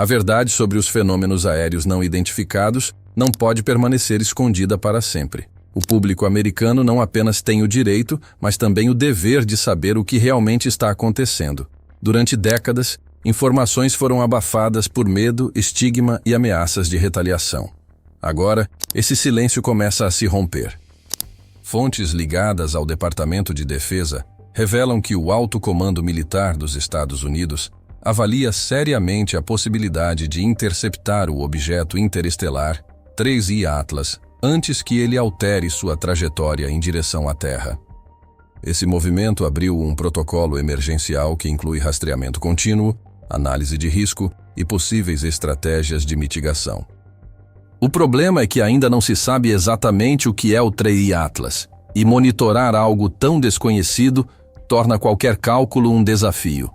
A verdade sobre os fenômenos aéreos não identificados não pode permanecer escondida para sempre. O público americano não apenas tem o direito, mas também o dever de saber o que realmente está acontecendo. Durante décadas, informações foram abafadas por medo, estigma e ameaças de retaliação. Agora, esse silêncio começa a se romper. Fontes ligadas ao Departamento de Defesa revelam que o Alto Comando Militar dos Estados Unidos avalia seriamente a possibilidade de interceptar o objeto interestelar 3I Atlas antes que ele altere sua trajetória em direção à Terra. Esse movimento abriu um protocolo emergencial que inclui rastreamento contínuo, análise de risco e possíveis estratégias de mitigação. O problema é que ainda não se sabe exatamente o que é o 3I Atlas, e monitorar algo tão desconhecido torna qualquer cálculo um desafio.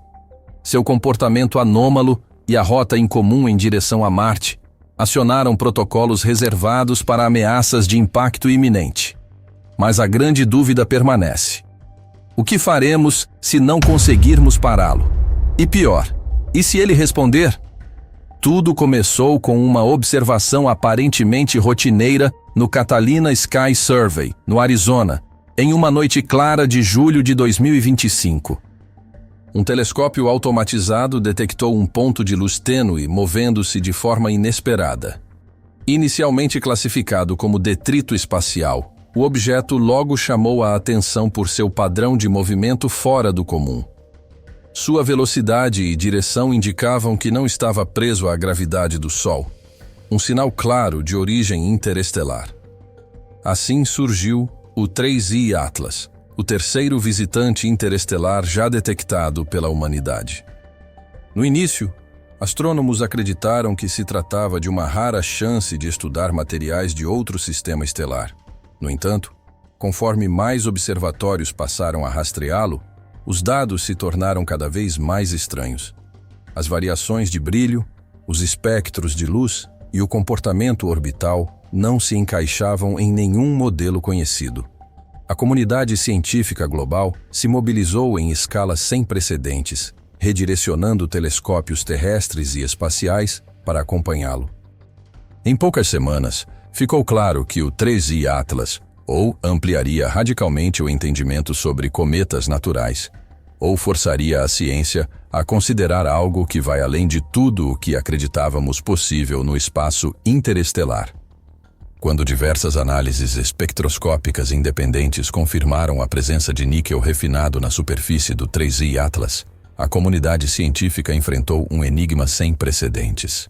Seu comportamento anômalo e a rota incomum em direção a Marte acionaram protocolos reservados para ameaças de impacto iminente. Mas a grande dúvida permanece. O que faremos se não conseguirmos pará-lo? E pior, e se ele responder? Tudo começou com uma observação aparentemente rotineira no Catalina Sky Survey, no Arizona, em uma noite clara de julho de 2025. Um telescópio automatizado detectou um ponto de luz tênue movendo-se de forma inesperada. Inicialmente classificado como detrito espacial, o objeto logo chamou a atenção por seu padrão de movimento fora do comum. Sua velocidade e direção indicavam que não estava preso à gravidade do Sol, um sinal claro de origem interestelar. Assim surgiu o 3I Atlas, o terceiro visitante interestelar já detectado pela humanidade. No início, astrônomos acreditaram que se tratava de uma rara chance de estudar materiais de outro sistema estelar. No entanto, conforme mais observatórios passaram a rastreá-lo, os dados se tornaram cada vez mais estranhos. As variações de brilho, os espectros de luz e o comportamento orbital não se encaixavam em nenhum modelo conhecido. A comunidade científica global se mobilizou em escala sem precedentes, redirecionando telescópios terrestres e espaciais para acompanhá-lo. Em poucas semanas, ficou claro que o 3I Atlas ou ampliaria radicalmente o entendimento sobre cometas naturais, ou forçaria a ciência a considerar algo que vai além de tudo o que acreditávamos possível no espaço interestelar. Quando diversas análises espectroscópicas independentes confirmaram a presença de níquel refinado na superfície do 3I Atlas, a comunidade científica enfrentou um enigma sem precedentes.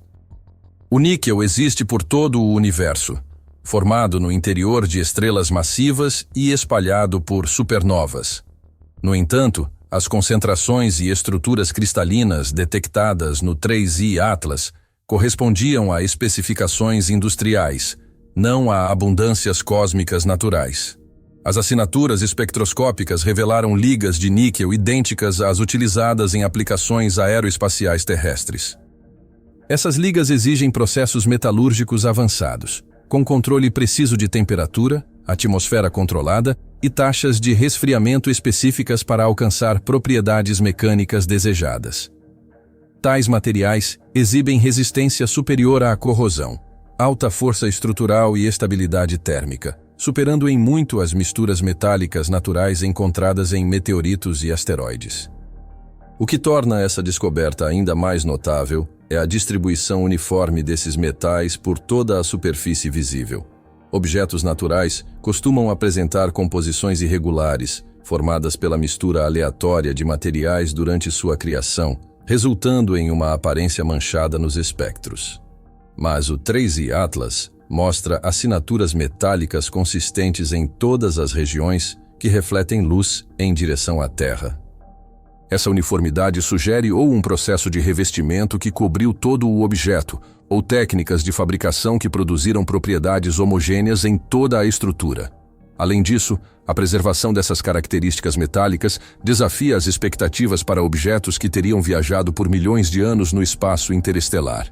O níquel existe por todo o universo, formado no interior de estrelas massivas e espalhado por supernovas. No entanto, as concentrações e estruturas cristalinas detectadas no 3I Atlas correspondiam a especificações industriais, não a abundâncias cósmicas naturais. As assinaturas espectroscópicas revelaram ligas de níquel idênticas às utilizadas em aplicações aeroespaciais terrestres. Essas ligas exigem processos metalúrgicos avançados, com controle preciso de temperatura, atmosfera controlada e taxas de resfriamento específicas para alcançar propriedades mecânicas desejadas. Tais materiais exibem resistência superior à corrosão, alta força estrutural e estabilidade térmica, superando em muito as misturas metálicas naturais encontradas em meteoritos e asteroides. O que torna essa descoberta ainda mais notável é a distribuição uniforme desses metais por toda a superfície visível. Objetos naturais costumam apresentar composições irregulares, formadas pela mistura aleatória de materiais durante sua criação, resultando em uma aparência manchada nos espectros. Mas o 3I Atlas mostra assinaturas metálicas consistentes em todas as regiões que refletem luz em direção à Terra. Essa uniformidade sugere ou um processo de revestimento que cobriu todo o objeto, ou técnicas de fabricação que produziram propriedades homogêneas em toda a estrutura. Além disso, a preservação dessas características metálicas desafia as expectativas para objetos que teriam viajado por milhões de anos no espaço interestelar.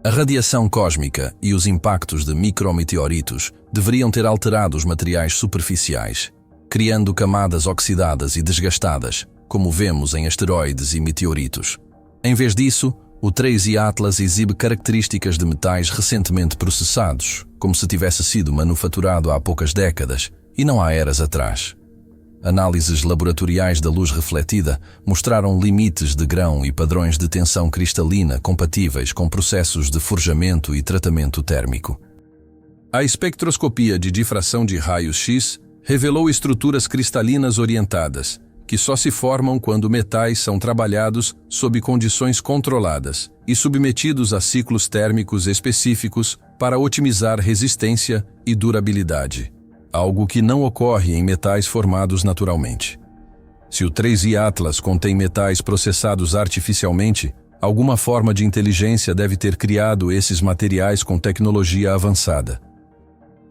A radiação cósmica e os impactos de micrometeoritos deveriam ter alterado os materiais superficiais, criando camadas oxidadas e desgastadas, como vemos em asteroides e meteoritos. Em vez disso, O 3i Atlas exibe características de metais recentemente processados, como se tivesse sido manufaturado há poucas décadas, e não há eras atrás. Análises laboratoriais da luz refletida mostraram limites de grão e padrões de tensão cristalina compatíveis com processos de forjamento e tratamento térmico. A espectroscopia de difração de raios-x revelou estruturas cristalinas orientadas, que só se formam quando metais são trabalhados sob condições controladas e submetidos a ciclos térmicos específicos para otimizar resistência e durabilidade, algo que não ocorre em metais formados naturalmente. Se o 3i Atlas contém metais processados artificialmente, alguma forma de inteligência deve ter criado esses materiais com tecnologia avançada.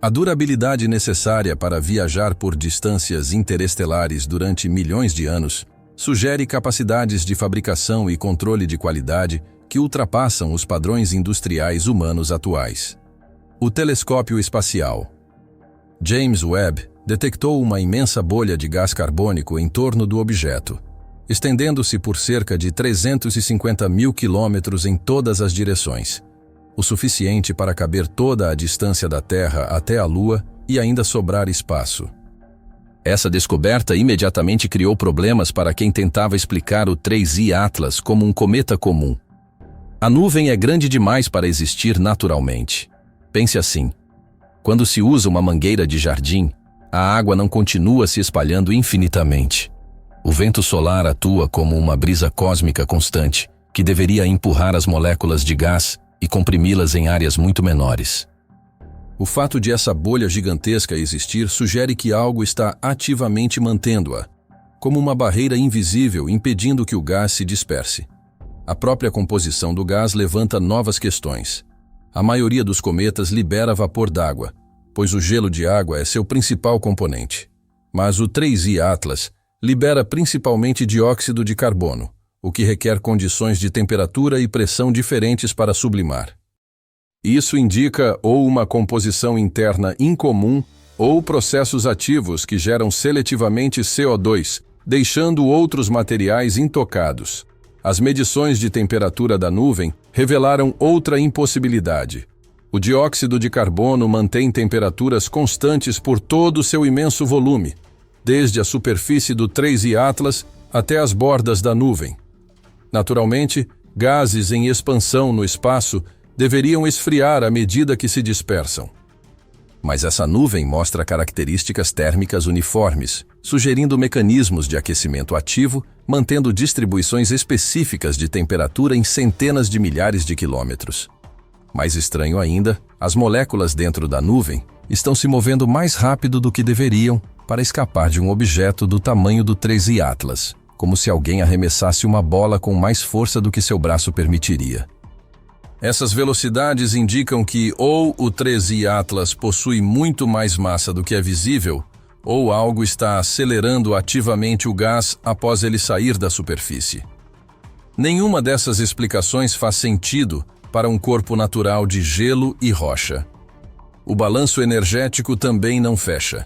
A durabilidade necessária para viajar por distâncias interestelares durante milhões de anos sugere capacidades de fabricação e controle de qualidade que ultrapassam os padrões industriais humanos atuais. O telescópio espacial James Webb detectou uma imensa bolha de gás carbônico em torno do objeto, estendendo-se por cerca de 350 mil quilômetros em todas as direções, o suficiente para caber toda a distância da Terra até a Lua e ainda sobrar espaço. Essa descoberta imediatamente criou problemas para quem tentava explicar o 3i Atlas como um cometa comum. A nuvem é grande demais para existir naturalmente. Pense assim: quando se usa uma mangueira de jardim, a água não continua se espalhando infinitamente. O vento solar atua como uma brisa cósmica constante, que deveria empurrar as moléculas de gás e comprimi-las em áreas muito menores. O fato de essa bolha gigantesca existir sugere que algo está ativamente mantendo-a, como uma barreira invisível impedindo que o gás se disperse. A própria composição do gás levanta novas questões. A maioria dos cometas libera vapor d'água, pois o gelo de água é seu principal componente. Mas o 3i Atlas libera principalmente dióxido de carbono, o que requer condições de temperatura e pressão diferentes para sublimar. Isso indica ou uma composição interna incomum ou processos ativos que geram seletivamente CO2, deixando outros materiais intocados. As medições de temperatura da nuvem revelaram outra impossibilidade. O dióxido de carbono mantém temperaturas constantes por todo o seu imenso volume, desde a superfície do 3i Atlas até as bordas da nuvem. Naturalmente, gases em expansão no espaço deveriam esfriar à medida que se dispersam. Mas essa nuvem mostra características térmicas uniformes, sugerindo mecanismos de aquecimento ativo, mantendo distribuições específicas de temperatura em centenas de milhares de quilômetros. Mais estranho ainda, as moléculas dentro da nuvem estão se movendo mais rápido do que deveriam para escapar de um objeto do tamanho do 3i Atlas, como se alguém arremessasse uma bola com mais força do que seu braço permitiria. Essas velocidades indicam que ou o 3i Atlas possui muito mais massa do que é visível, ou algo está acelerando ativamente o gás após ele sair da superfície. Nenhuma dessas explicações faz sentido para um corpo natural de gelo e rocha. O balanço energético também não fecha.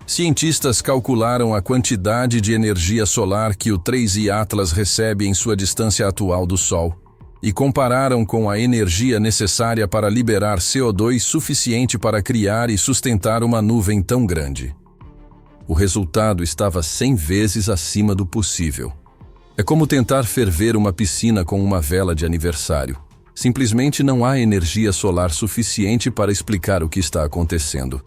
Cientistas calcularam a quantidade de energia solar que o 3i Atlas recebe em sua distância atual do Sol e compararam com a energia necessária para liberar CO2 suficiente para criar e sustentar uma nuvem tão grande. O resultado estava 100 vezes acima do possível. É como tentar ferver uma piscina com uma vela de aniversário. Simplesmente não há energia solar suficiente para explicar o que está acontecendo.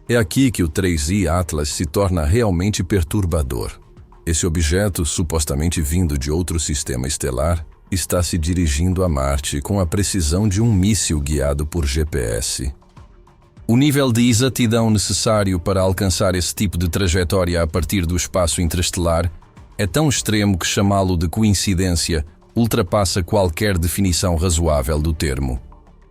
É aqui que o 3i Atlas se torna realmente perturbador. Esse objeto, supostamente vindo de outro sistema estelar, está se dirigindo a Marte com a precisão de um míssil guiado por GPS. O nível de exatidão necessário para alcançar esse tipo de trajetória a partir do espaço interestelar é tão extremo que chamá-lo de coincidência ultrapassa qualquer definição razoável do termo.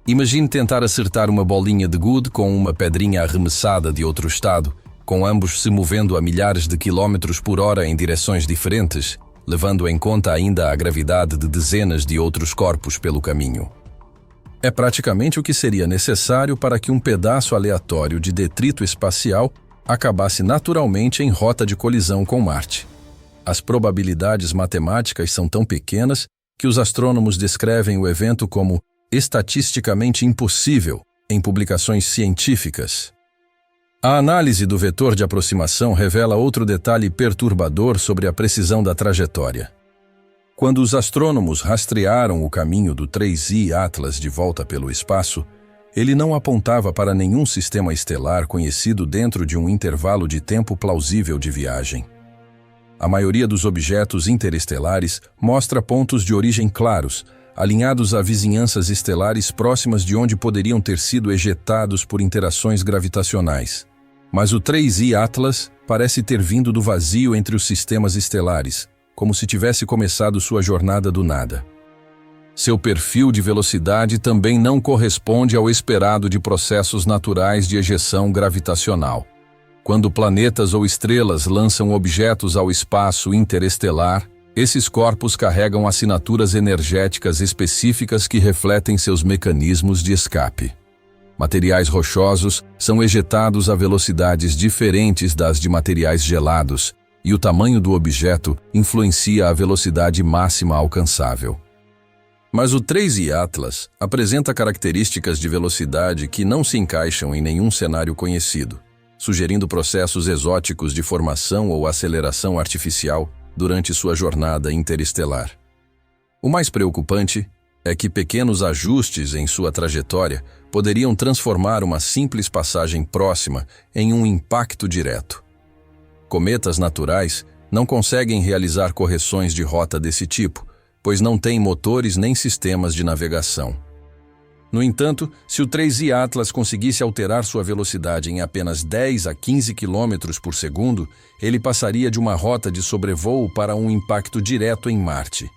Imagine tentar acertar uma bolinha de gude com uma pedrinha arremessada de outro estado, com ambos se movendo a milhares de quilômetros por hora em direções diferentes, levando em conta ainda a gravidade de dezenas de outros corpos pelo caminho. É praticamente o que seria necessário para que um pedaço aleatório de detrito espacial acabasse naturalmente em rota de colisão com Marte. As probabilidades matemáticas são tão pequenas que os astrônomos descrevem o evento como estatisticamente impossível em publicações científicas. A análise do vetor de aproximação revela outro detalhe perturbador sobre a precisão da trajetória. Quando os astrônomos rastrearam o caminho do 3I Atlas de volta pelo espaço, ele não apontava para nenhum sistema estelar conhecido dentro de um intervalo de tempo plausível de viagem. A maioria dos objetos interestelares mostra pontos de origem claros, alinhados a vizinhanças estelares próximas de onde poderiam ter sido ejetados por interações gravitacionais. Mas o 3I Atlas parece ter vindo do vazio entre os sistemas estelares, como se tivesse começado sua jornada do nada. Seu perfil de velocidade também não corresponde ao esperado de processos naturais de ejeção gravitacional. Quando planetas ou estrelas lançam objetos ao espaço interestelar, esses corpos carregam assinaturas energéticas específicas que refletem seus mecanismos de escape. Materiais rochosos são ejetados a velocidades diferentes das de materiais gelados, e o tamanho do objeto influencia a velocidade máxima alcançável. Mas o 3I Atlas apresenta características de velocidade que não se encaixam em nenhum cenário conhecido, sugerindo processos exóticos de formação ou aceleração artificial durante sua jornada interestelar. O mais preocupante é que pequenos ajustes em sua trajetória poderiam transformar uma simples passagem próxima em um impacto direto. Cometas naturais não conseguem realizar correções de rota desse tipo, pois não têm motores nem sistemas de navegação. No entanto, se o 3I Atlas conseguisse alterar sua velocidade em apenas 10 a 15 km por segundo, ele passaria de uma rota de sobrevoo para um impacto direto em Marte.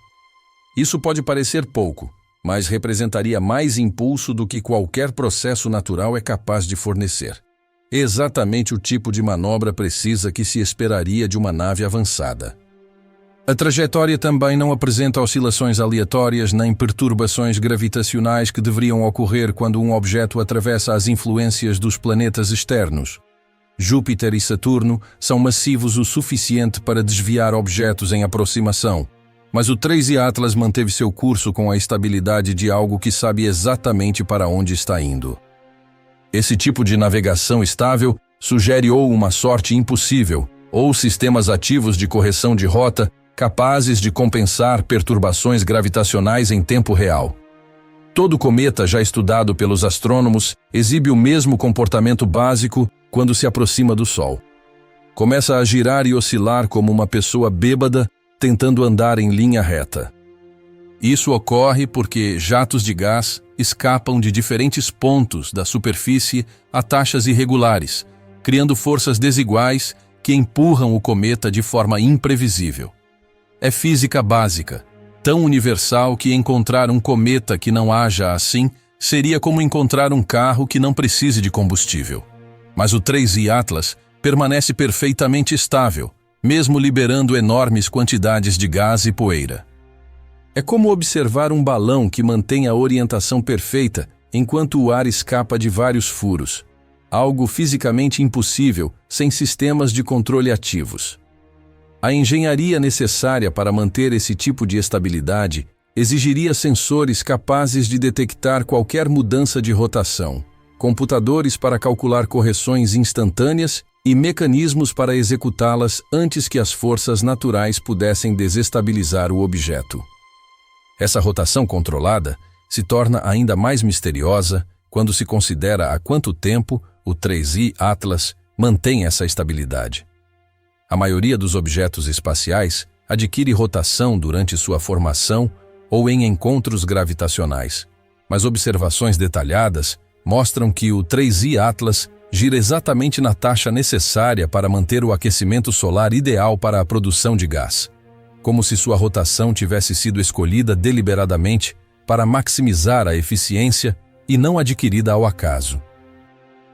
Isso pode parecer pouco, mas representaria mais impulso do que qualquer processo natural é capaz de fornecer. Exatamente o tipo de manobra precisa que se esperaria de uma nave avançada. A trajetória também não apresenta oscilações aleatórias nem perturbações gravitacionais que deveriam ocorrer quando um objeto atravessa as influências dos planetas externos. Júpiter e Saturno são massivos o suficiente para desviar objetos em aproximação, mas o 3I Atlas manteve seu curso com a estabilidade de algo que sabe exatamente para onde está indo. Esse tipo de navegação estável sugere ou uma sorte impossível, ou sistemas ativos de correção de rota capazes de compensar perturbações gravitacionais em tempo real. Todo cometa já estudado pelos astrônomos exibe o mesmo comportamento básico quando se aproxima do Sol. Começa a girar e oscilar como uma pessoa bêbada tentando andar em linha reta. Isso ocorre porque jatos de gás escapam de diferentes pontos da superfície a taxas irregulares, criando forças desiguais que empurram o cometa de forma imprevisível. É física básica, tão universal que encontrar um cometa que não haja assim seria como encontrar um carro que não precise de combustível. Mas o 3I Atlas permanece perfeitamente estável, mesmo liberando enormes quantidades de gás e poeira. É como observar um balão que mantém a orientação perfeita enquanto o ar escapa de vários furos, algo fisicamente impossível sem sistemas de controle ativos. A engenharia necessária para manter esse tipo de estabilidade exigiria sensores capazes de detectar qualquer mudança de rotação, computadores para calcular correções instantâneas e mecanismos para executá-las antes que as forças naturais pudessem desestabilizar o objeto. Essa rotação controlada se torna ainda mais misteriosa quando se considera há quanto tempo o 3I Atlas mantém essa estabilidade. A maioria dos objetos espaciais adquire rotação durante sua formação ou em encontros gravitacionais, mas observações detalhadas mostram que o 3I Atlas gira exatamente na taxa necessária para manter o aquecimento solar ideal para a produção de gás, como se sua rotação tivesse sido escolhida deliberadamente para maximizar a eficiência e não adquirida ao acaso.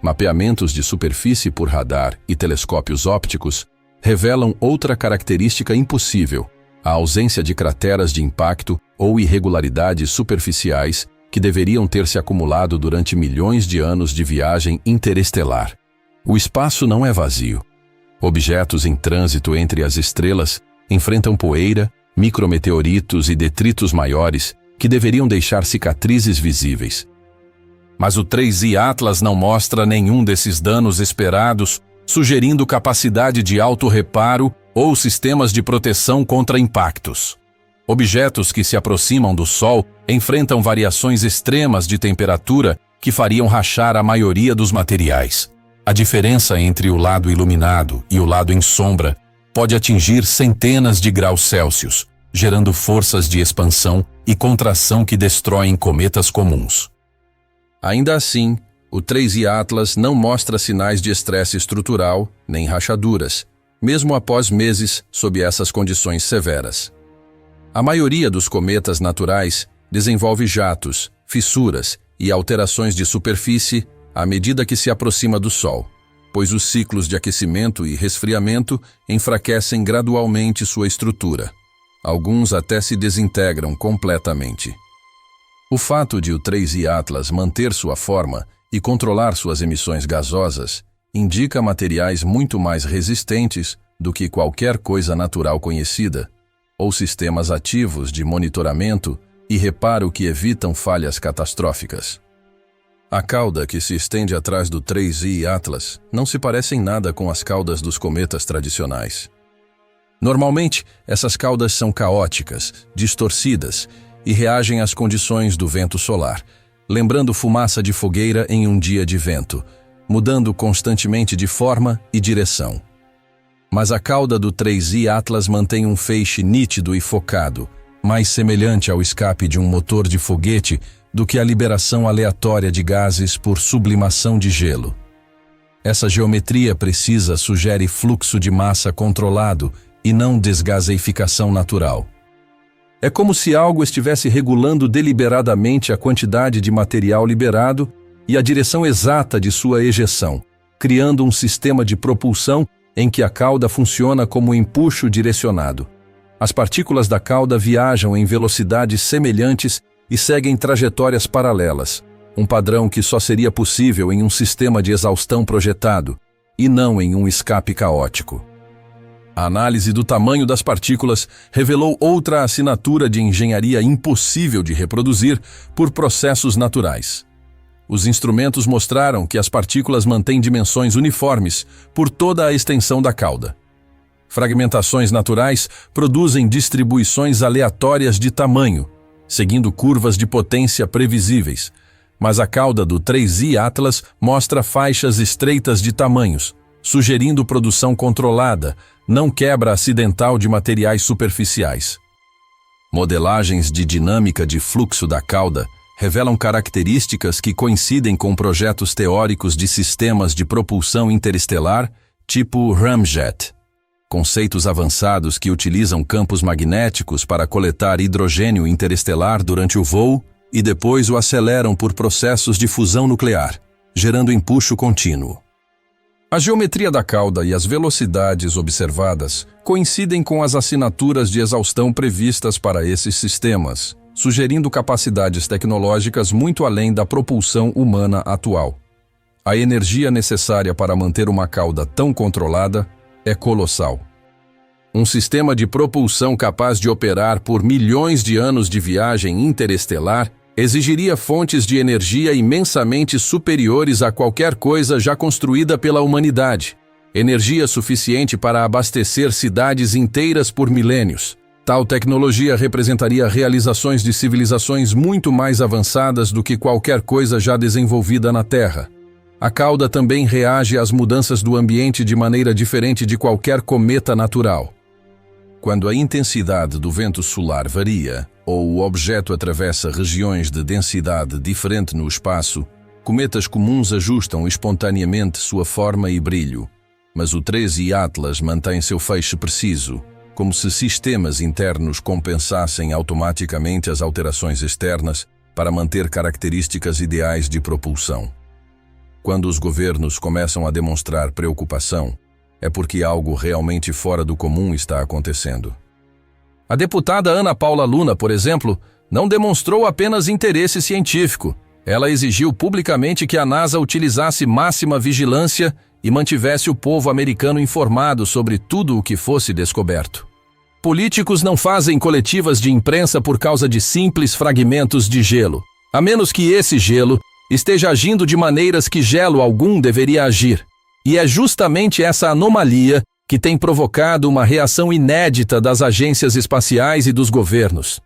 Mapeamentos de superfície por radar e telescópios ópticos revelam outra característica impossível, a ausência de crateras de impacto ou irregularidades superficiais que deveriam ter se acumulado durante milhões de anos de viagem interestelar. O espaço não é vazio. Objetos em trânsito entre as estrelas enfrentam poeira, micrometeoritos e detritos maiores que deveriam deixar cicatrizes visíveis. Mas o 3I Atlas não mostra nenhum desses danos esperados, sugerindo capacidade de autorreparo ou sistemas de proteção contra impactos. Objetos que se aproximam do Sol enfrentam variações extremas de temperatura que fariam rachar a maioria dos materiais. A diferença entre o lado iluminado e o lado em sombra pode atingir centenas de graus Celsius, gerando forças de expansão e contração que destroem cometas comuns. Ainda assim, o 3I Atlas não mostra sinais de estresse estrutural nem rachaduras, mesmo após meses sob essas condições severas. A maioria dos cometas naturais desenvolve jatos, fissuras e alterações de superfície à medida que se aproxima do Sol, pois os ciclos de aquecimento e resfriamento enfraquecem gradualmente sua estrutura. Alguns até se desintegram completamente. O fato de o 3I Atlas manter sua forma e controlar suas emissões gasosas indica materiais muito mais resistentes do que qualquer coisa natural conhecida, ou sistemas ativos de monitoramento e reparo que evitam falhas catastróficas. A cauda que se estende atrás do 3I Atlas não se parece em nada com as caudas dos cometas tradicionais. Normalmente, essas caudas são caóticas, distorcidas e reagem às condições do vento solar, lembrando fumaça de fogueira em um dia de vento, mudando constantemente de forma e direção. Mas a cauda do 3I Atlas mantém um feixe nítido e focado, mais semelhante ao escape de um motor de foguete do que a liberação aleatória de gases por sublimação de gelo. Essa geometria precisa sugere fluxo de massa controlado e não desgaseificação natural. É como se algo estivesse regulando deliberadamente a quantidade de material liberado e a direção exata de sua ejeção, criando um sistema de propulsão em que a cauda funciona como empuxo direcionado. As partículas da cauda viajam em velocidades semelhantes e seguem trajetórias paralelas, um padrão que só seria possível em um sistema de exaustão projetado, e não em um escape caótico. A análise do tamanho das partículas revelou outra assinatura de engenharia impossível de reproduzir por processos naturais. Os instrumentos mostraram que as partículas mantêm dimensões uniformes por toda a extensão da cauda. Fragmentações naturais produzem distribuições aleatórias de tamanho, seguindo curvas de potência previsíveis, mas a cauda do 3I Atlas mostra faixas estreitas de tamanhos, sugerindo produção controlada, não quebra acidental de materiais superficiais. Modelagens de dinâmica de fluxo da cauda revelam características que coincidem com projetos teóricos de sistemas de propulsão interestelar, tipo ramjet. Conceitos avançados que utilizam campos magnéticos para coletar hidrogênio interestelar durante o voo e depois o aceleram por processos de fusão nuclear, gerando empuxo contínuo. A geometria da cauda e as velocidades observadas coincidem com as assinaturas de exaustão previstas para esses sistemas, sugerindo capacidades tecnológicas muito além da propulsão humana atual. A energia necessária para manter uma cauda tão controlada é colossal. Um sistema de propulsão capaz de operar por milhões de anos de viagem interestelar exigiria fontes de energia imensamente superiores a qualquer coisa já construída pela humanidade. Energia suficiente para abastecer cidades inteiras por milênios. Tal tecnologia representaria realizações de civilizações muito mais avançadas do que qualquer coisa já desenvolvida na Terra. A cauda também reage às mudanças do ambiente de maneira diferente de qualquer cometa natural. Quando a intensidade do vento solar varia, ou o objeto atravessa regiões de densidade diferente no espaço, cometas comuns ajustam espontaneamente sua forma e brilho, mas o 3I Atlas mantém seu feixe preciso, como se sistemas internos compensassem automaticamente as alterações externas para manter características ideais de propulsão. Quando os governos começam a demonstrar preocupação, é porque algo realmente fora do comum está acontecendo. A deputada Ana Paula Luna, por exemplo, não demonstrou apenas interesse científico. Ela exigiu publicamente que a NASA utilizasse máxima vigilância e mantivesse o povo americano informado sobre tudo o que fosse descoberto. Políticos não fazem coletivas de imprensa por causa de simples fragmentos de gelo, a menos que esse gelo esteja agindo de maneiras que gelo algum deveria agir. E é justamente essa anomalia que tem provocado uma reação inédita das agências espaciais e dos governos.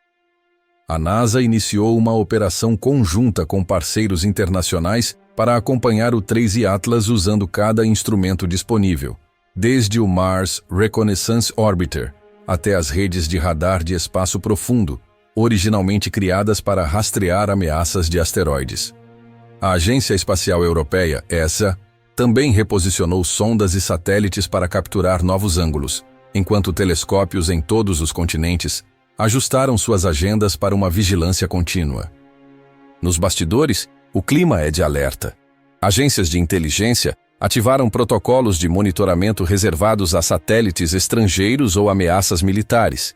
A NASA iniciou uma operação conjunta com parceiros internacionais para acompanhar o 3I Atlas usando cada instrumento disponível, desde o Mars Reconnaissance Orbiter até as redes de radar de espaço profundo, originalmente criadas para rastrear ameaças de asteroides. A Agência Espacial Europeia, ESA, também reposicionou sondas e satélites para capturar novos ângulos, enquanto telescópios em todos os continentes ajustaram suas agendas para uma vigilância contínua. Nos bastidores, o clima é de alerta. Agências de inteligência ativaram protocolos de monitoramento reservados a satélites estrangeiros ou ameaças militares.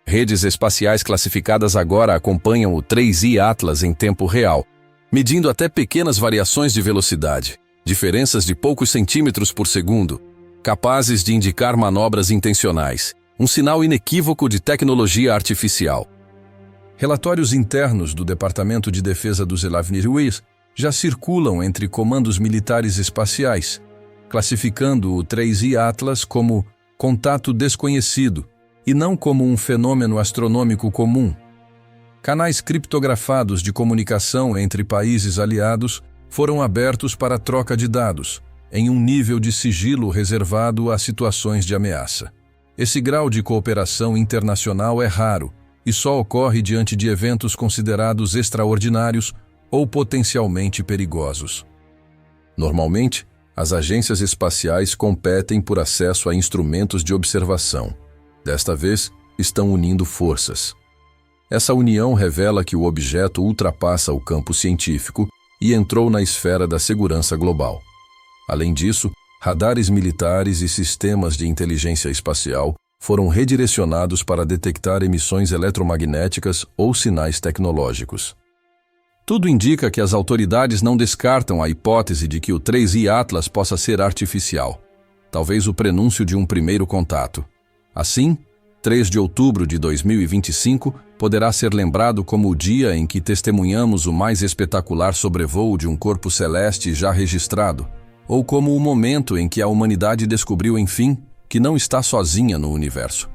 Redes espaciais classificadas agora acompanham o 3I Atlas em tempo real, medindo até pequenas variações de velocidade, diferenças de poucos centímetros por segundo, capazes de indicar manobras intencionais, um sinal inequívoco de tecnologia artificial. Relatórios internos do Departamento de Defesa dos Estados Unidos já circulam entre comandos militares espaciais, classificando o 3I Atlas como contato desconhecido e não como um fenômeno astronômico comum. Canais criptografados de comunicação entre países aliados foram abertos para troca de dados, em um nível de sigilo reservado a situações de ameaça. Esse grau de cooperação internacional é raro e só ocorre diante de eventos considerados extraordinários ou potencialmente perigosos. Normalmente, as agências espaciais competem por acesso a instrumentos de observação. Desta vez, estão unindo forças. Essa união revela que o objeto ultrapassa o campo científico e entrou na esfera da segurança global. Além disso, radares militares e sistemas de inteligência espacial foram redirecionados para detectar emissões eletromagnéticas ou sinais tecnológicos. Tudo indica que as autoridades não descartam a hipótese de que o 3I Atlas possa ser artificial, talvez o prenúncio de um primeiro contato. Assim, 3 de outubro de 2025 poderá ser lembrado como o dia em que testemunhamos o mais espetacular sobrevoo de um corpo celeste já registrado, ou como o momento em que a humanidade descobriu, enfim, que não está sozinha no universo.